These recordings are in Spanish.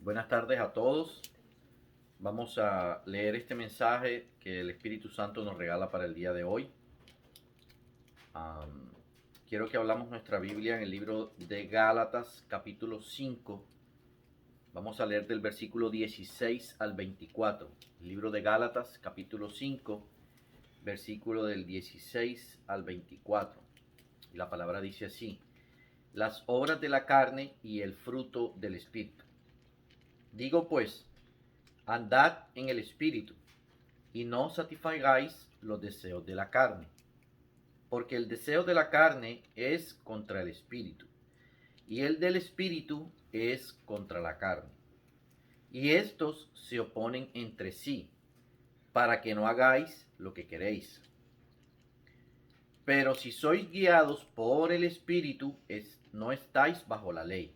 Buenas tardes a todos. Vamos a leer este mensaje que el Espíritu Santo nos regala para el día de hoy. Quiero que hablamos nuestra Biblia en el libro de Gálatas, capítulo 5. Vamos a leer del versículo 16 al 24. El libro de Gálatas, capítulo 5, versículo del 16 al 24. Y la palabra dice así: las obras de la carne y el fruto del Espíritu. Digo pues, andad en el Espíritu, y no satisfagáis los deseos de la carne, porque el deseo de la carne es contra el Espíritu, y el del Espíritu es contra la carne. Y estos se oponen entre sí, para que no hagáis lo que queréis. Pero si sois guiados por el Espíritu, no estáis bajo la ley.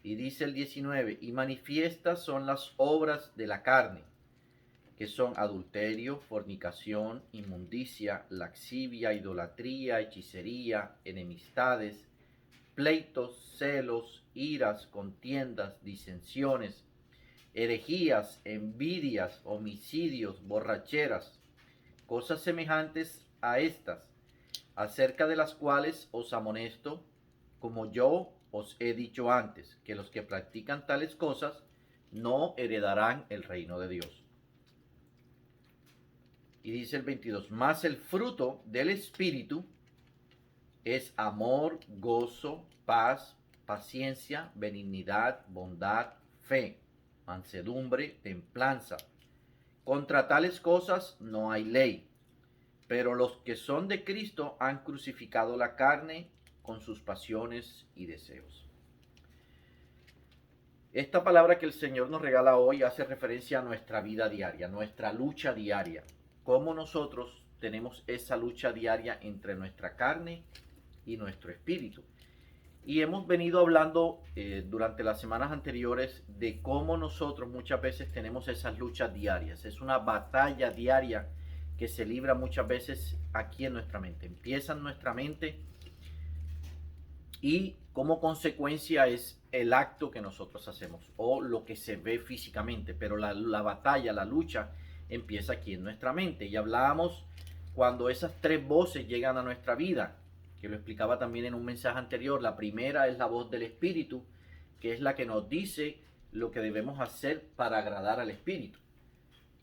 Y dice el 19, y manifiestas son las obras de la carne, que son adulterio, fornicación, inmundicia, laxivia, idolatría, hechicería, enemistades, pleitos, celos, iras, contiendas, disensiones, herejías, envidias, homicidios, borracheras, cosas semejantes a estas, acerca de las cuales os amonesto, como yo os he dicho antes, que los que practican tales cosas no heredarán el reino de Dios. Y dice el 22, más el fruto del Espíritu es amor, gozo, paz, paciencia, benignidad, bondad, fe, mansedumbre, templanza. Contra tales cosas no hay ley. Pero los que son de Cristo han crucificado la carne con sus pasiones y deseos. Esta palabra que el Señor nos regala hoy hace referencia a nuestra vida diaria, nuestra lucha diaria. Cómo nosotros tenemos esa lucha diaria entre nuestra carne y nuestro espíritu. Y hemos venido hablando durante las semanas anteriores de cómo nosotros muchas veces tenemos esas luchas diarias. Es una batalla diaria que se libra muchas veces aquí en nuestra mente. Empieza en nuestra mente y como consecuencia es el acto que nosotros hacemos o lo que se ve físicamente. Pero la batalla, la lucha empieza aquí en nuestra mente. Y hablábamos cuando esas tres voces llegan a nuestra vida, que lo explicaba también en un mensaje anterior. La primera es la voz del Espíritu, que es la que nos dice lo que debemos hacer para agradar al Espíritu.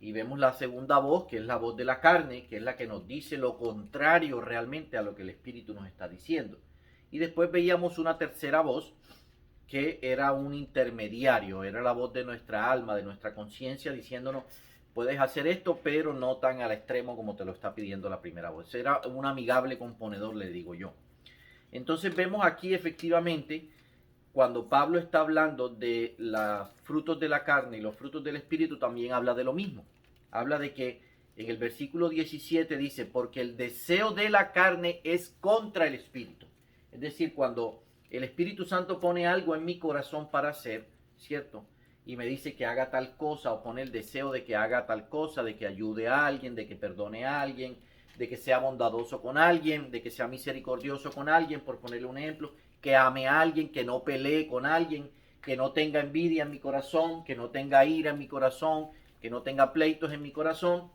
Y vemos la segunda voz, que es la voz de la carne, que es la que nos dice lo contrario realmente a lo que el Espíritu nos está diciendo. Y después veíamos una tercera voz, que era un intermediario, era la voz de nuestra alma, de nuestra conciencia, diciéndonos, puedes hacer esto, pero no tan al extremo como te lo está pidiendo la primera voz. Era un amigable componedor, le digo yo. Entonces vemos aquí efectivamente, cuando Pablo está hablando de los frutos de la carne y los frutos del Espíritu, también habla de lo mismo. Habla de que en el versículo 17 dice, porque el deseo de la carne es contra el Espíritu. Es decir, cuando el Espíritu Santo pone algo en mi corazón para hacer, ¿cierto? Y me dice que haga tal cosa, o pone el deseo de que haga tal cosa, de que ayude a alguien, de que perdone a alguien, de que sea bondadoso con alguien, de que sea misericordioso con alguien, por ponerle un ejemplo, que ame a alguien, que no pelee con alguien, que no tenga envidia en mi corazón, que no tenga ira en mi corazón, que no tenga pleitos en mi corazón.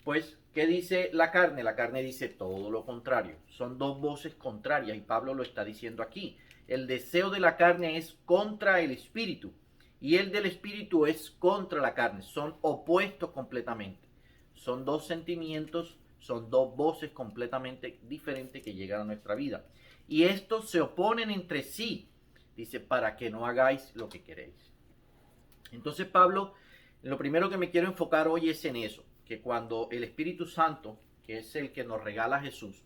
Pues, ¿qué dice la carne? La carne dice todo lo contrario. Son dos voces contrarias y Pablo lo está diciendo aquí. El deseo de la carne es contra el espíritu y el del espíritu es contra la carne. Son opuestos completamente. Son dos sentimientos, son dos voces completamente diferentes que llegan a nuestra vida. Y estos se oponen entre sí. Dice, para que no hagáis lo que queréis. Entonces Pablo, lo primero que me quiero enfocar hoy es en eso, que cuando el Espíritu Santo, que es el que nos regala Jesús,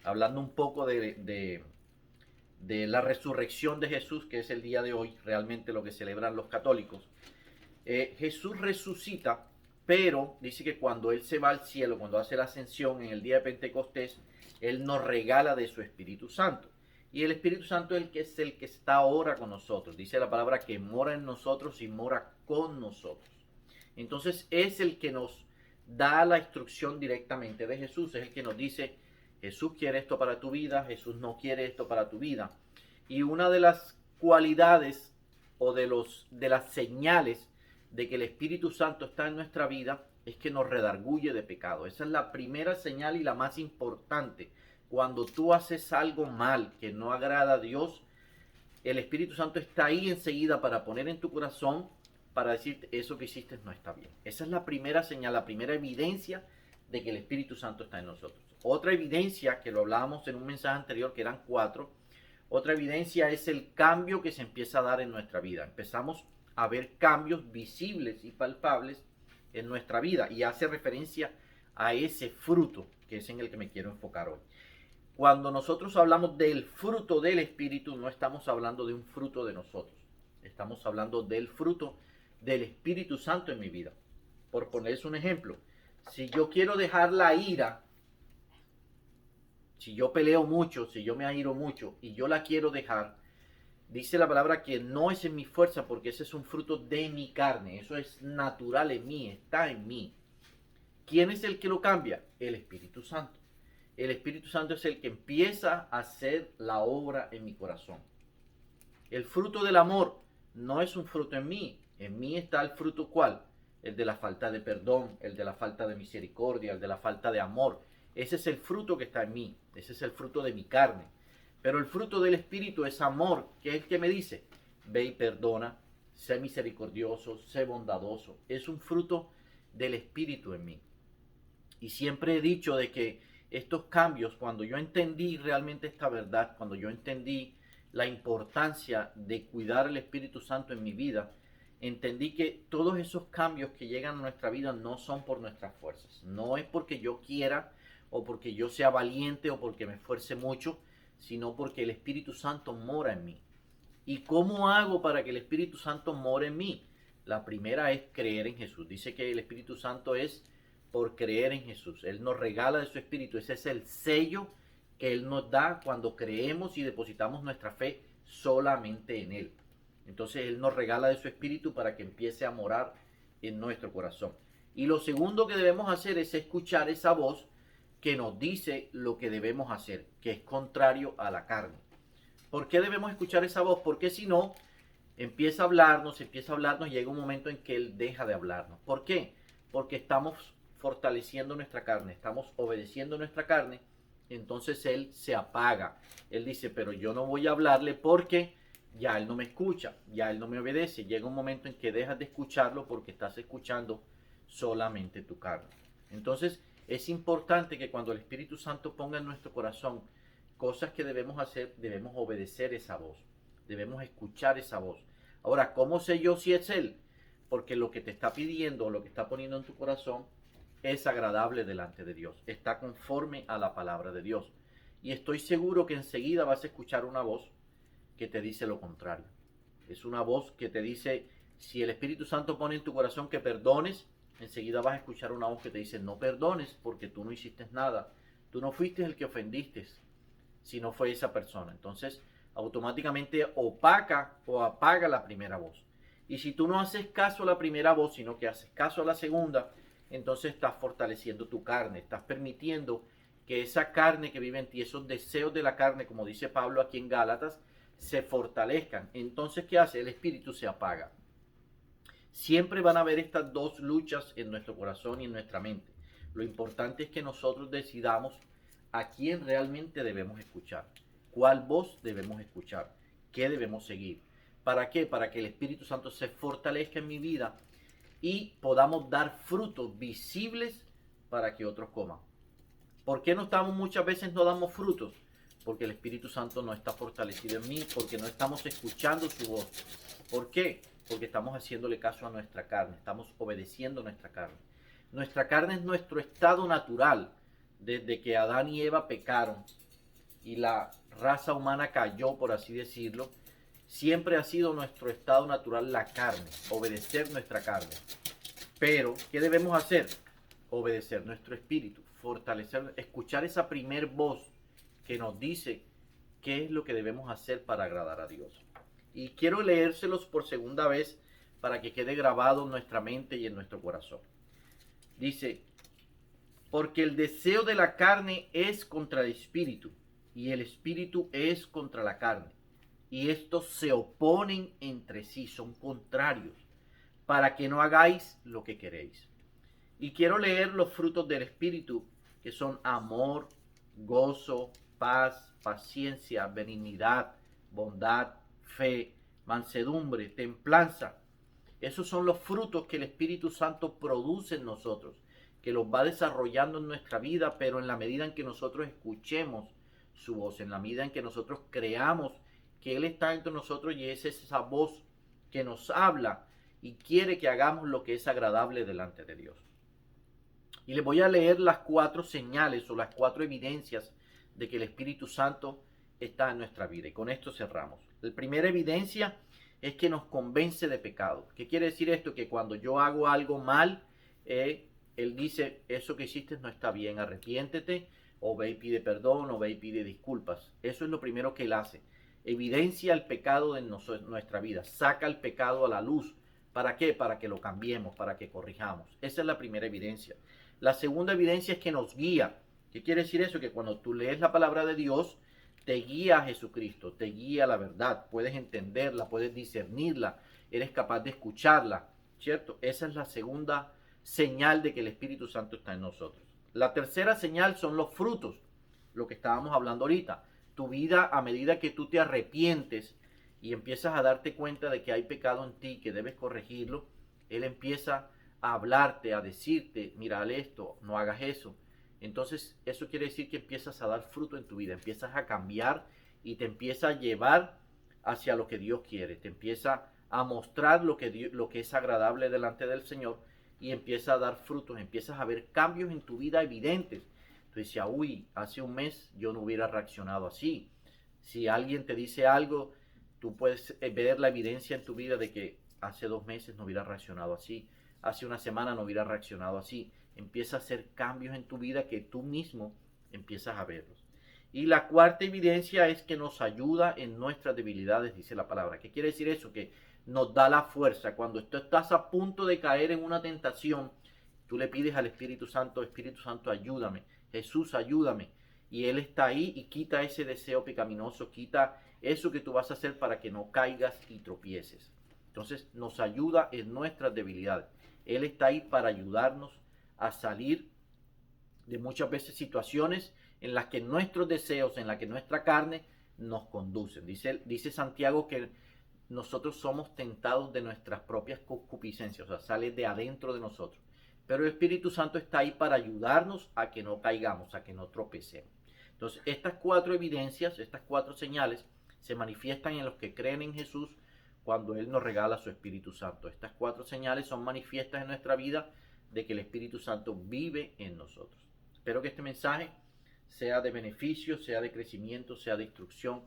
hablando un poco de la resurrección de Jesús, que es el día de hoy, realmente lo que celebran los católicos, Jesús resucita, pero dice que cuando Él se va al cielo, cuando hace la ascensión en el día de Pentecostés, Él nos regala de su Espíritu Santo. Y el Espíritu Santo es el que está ahora con nosotros. Dice la palabra que mora en nosotros y mora con nosotros. Entonces es el que nos da la instrucción directamente de Jesús. Es el que nos dice, Jesús quiere esto para tu vida, Jesús no quiere esto para tu vida. Y una de las cualidades o de las señales de que el Espíritu Santo está en nuestra vida es que nos redarguye de pecado. Esa es la primera señal y la más importante. Cuando tú haces algo mal que no agrada a Dios, el Espíritu Santo está ahí enseguida para poner en tu corazón, para decirte eso que hiciste no está bien. Esa es la primera señal, la primera evidencia de que el Espíritu Santo está en nosotros. Otra evidencia, que lo hablábamos en un mensaje anterior, que eran 4, otra evidencia es el cambio que se empieza a dar en nuestra vida. Empezamos a ver cambios visibles y palpables en nuestra vida, y hace referencia a ese fruto, que es en el que me quiero enfocar hoy. Cuando nosotros hablamos del fruto del Espíritu, no estamos hablando de un fruto de nosotros. Estamos hablando del fruto del Espíritu Santo en mi vida. Por ponerles un ejemplo, si yo quiero dejar la ira, si yo peleo mucho, si yo me airo mucho y yo la quiero dejar, dice la palabra que no es en mi fuerza, porque ese es un fruto de mi carne. Eso es natural en mí, está en mí. ¿Quién es el que lo cambia? El Espíritu Santo. El Espíritu Santo es el que empieza a hacer la obra en mi corazón. El fruto del amor no es un fruto en mí. En mí está el fruto ¿cuál? El de la falta de perdón, el de la falta de misericordia, el de la falta de amor. Ese es el fruto que está en mí. Ese es el fruto de mi carne. Pero el fruto del Espíritu es amor, que es el que me dice, ve y perdona, sé misericordioso, sé bondadoso. Es un fruto del Espíritu en mí. Y siempre he dicho de que estos cambios, cuando yo entendí realmente esta verdad, cuando yo entendí la importancia de cuidar el Espíritu Santo en mi vida, entendí que todos esos cambios que llegan a nuestra vida no son por nuestras fuerzas. No es porque yo quiera o porque yo sea valiente o porque me esfuerce mucho, sino porque el Espíritu Santo mora en mí. ¿Y cómo hago para que el Espíritu Santo more en mí? La primera es creer en Jesús. Dice que el Espíritu Santo es por creer en Jesús. Él nos regala de su Espíritu. Ese es el sello que Él nos da cuando creemos y depositamos nuestra fe solamente en Él. Entonces Él nos regala de su Espíritu para que empiece a morar en nuestro corazón. Y lo segundo que debemos hacer es escuchar esa voz que nos dice lo que debemos hacer, que es contrario a la carne. ¿Por qué debemos escuchar esa voz? Porque si no, empieza a hablarnos, llega un momento en que Él deja de hablarnos. ¿Por qué? Porque estamos fortaleciendo nuestra carne, estamos obedeciendo nuestra carne, entonces Él se apaga. Él dice, pero yo no voy a hablarle porque ya Él no me escucha, ya Él no me obedece. Llega un momento en que dejas de escucharlo porque estás escuchando solamente tu carne. Entonces, es importante que cuando el Espíritu Santo ponga en nuestro corazón cosas que debemos hacer, debemos obedecer esa voz, debemos escuchar esa voz. Ahora, ¿cómo sé yo si es Él? Porque lo que te está pidiendo, lo que está poniendo en tu corazón, es agradable delante de Dios, está conforme a la palabra de Dios. Y estoy seguro que enseguida vas a escuchar una voz que te dice lo contrario. Es una voz que te dice, si el Espíritu Santo pone en tu corazón que perdones, enseguida vas a escuchar una voz que te dice, no perdones porque tú no hiciste nada. Tú no fuiste el que ofendiste, si no fue esa persona. Entonces, automáticamente opaca o apaga la primera voz. Y si tú no haces caso a la primera voz, sino que haces caso a la segunda, entonces estás fortaleciendo tu carne, estás permitiendo que esa carne que vive en ti, esos deseos de la carne, como dice Pablo aquí en Gálatas, se fortalezcan. Entonces, ¿qué hace? El espíritu se apaga. Siempre van a haber estas dos luchas en nuestro corazón y en nuestra mente. Lo importante es que nosotros decidamos a quién realmente debemos escuchar, cuál voz debemos escuchar, qué debemos seguir. ¿Para qué? Para que el Espíritu Santo se fortalezca en mi vida y podamos dar frutos visibles para que otros coman. ¿Por qué muchas veces no damos frutos? Porque el Espíritu Santo no está fortalecido en mí, porque no estamos escuchando su voz. ¿Por qué? Porque estamos haciéndole caso a nuestra carne, estamos obedeciendo a nuestra carne. Nuestra carne es nuestro estado natural. Desde que Adán y Eva pecaron y la raza humana cayó, por así decirlo, siempre ha sido nuestro estado natural la carne, obedecer nuestra carne. Pero, ¿qué debemos hacer? Obedecer nuestro espíritu, fortalecer, escuchar esa primer voz que nos dice qué es lo que debemos hacer para agradar a Dios. Y quiero leérselos por segunda vez para que quede grabado en nuestra mente y en nuestro corazón. Dice, porque el deseo de la carne es contra el espíritu, y el espíritu es contra la carne. y estos se oponen entre sí, son contrarios, para que no hagáis lo que queréis. Y quiero leer los frutos del Espíritu, que son amor, gozo, paz, paciencia, benignidad, bondad, fe, mansedumbre, templanza. Esos son los frutos que el Espíritu Santo produce en nosotros, que los va desarrollando en nuestra vida, pero en la medida en que nosotros escuchemos su voz, en la medida en que nosotros creamos que Él está entre nosotros y es esa voz que nos habla y quiere que hagamos lo que es agradable delante de Dios. Y les voy a leer las 4 señales o las 4 evidencias de que el Espíritu Santo está en nuestra vida. Y con esto cerramos. La primera evidencia es que nos convence de pecado. ¿Qué quiere decir esto? Que cuando yo hago algo mal, Él dice, eso que hiciste no está bien, arrepiéntete, o ve y pide perdón, o ve y pide disculpas. Eso es lo primero que Él hace. Evidencia el pecado en nuestra vida, saca el pecado a la luz. ¿Para qué? Para que lo cambiemos, para que corrijamos. Esa es la primera evidencia. La segunda evidencia es que nos guía. ¿Qué quiere decir eso? Que cuando tú lees la palabra de Dios, te guía a Jesucristo, te guía a la verdad. Puedes entenderla, puedes discernirla, eres capaz de escucharla, ¿cierto? Esa es la segunda señal de que el Espíritu Santo está en nosotros. La tercera señal son los frutos, lo que estábamos hablando ahorita. Tu vida, a medida que tú te arrepientes y empiezas a darte cuenta de que hay pecado en ti, que debes corregirlo, Él empieza a hablarte, a decirte, mira esto, no hagas eso. Entonces eso quiere decir que empiezas a dar fruto en tu vida, empiezas a cambiar y te empieza a llevar hacia lo que Dios quiere, te empieza a mostrar lo que es agradable delante del Señor y empieza a dar frutos, empiezas a ver cambios en tu vida evidentes. Tú dices, uy, hace un mes yo no hubiera reaccionado así. Si alguien te dice algo, tú puedes ver la evidencia en tu vida de que hace 2 meses no hubiera reaccionado así, hace una semana no hubiera reaccionado así. Empieza a hacer cambios en tu vida que tú mismo empiezas a verlos. Y la cuarta evidencia es que nos ayuda en nuestras debilidades, dice la palabra. ¿Qué quiere decir eso? Que nos da la fuerza. Cuando tú estás a punto de caer en una tentación, tú le pides al Espíritu Santo, ayúdame. Jesús, ayúdame. Y Él está ahí y quita ese deseo pecaminoso, quita eso que tú vas a hacer para que no caigas y tropieces. Entonces nos ayuda en nuestras debilidades. Él está ahí para ayudarnos a salir de muchas veces situaciones en las que nuestros deseos, en las que nuestra carne nos conducen. Dice Santiago que nosotros somos tentados de nuestras propias concupiscencias, o sea, sale de adentro de nosotros. Pero el Espíritu Santo está ahí para ayudarnos a que no caigamos, a que no tropecemos. Entonces, estas 4 evidencias, estas 4 señales, se manifiestan en los que creen en Jesús cuando Él nos regala su Espíritu Santo. Estas 4 señales son manifiestas en nuestra vida de que el Espíritu Santo vive en nosotros. Espero que este mensaje sea de beneficio, sea de crecimiento, sea de instrucción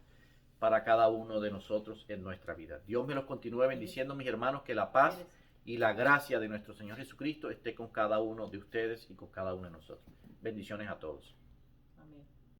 para cada uno de nosotros en nuestra vida. Dios me los continúe bendiciendo, mis hermanos, que la paz y la gracia de nuestro Señor Jesucristo esté con cada uno de ustedes y con cada uno de nosotros. Bendiciones a todos.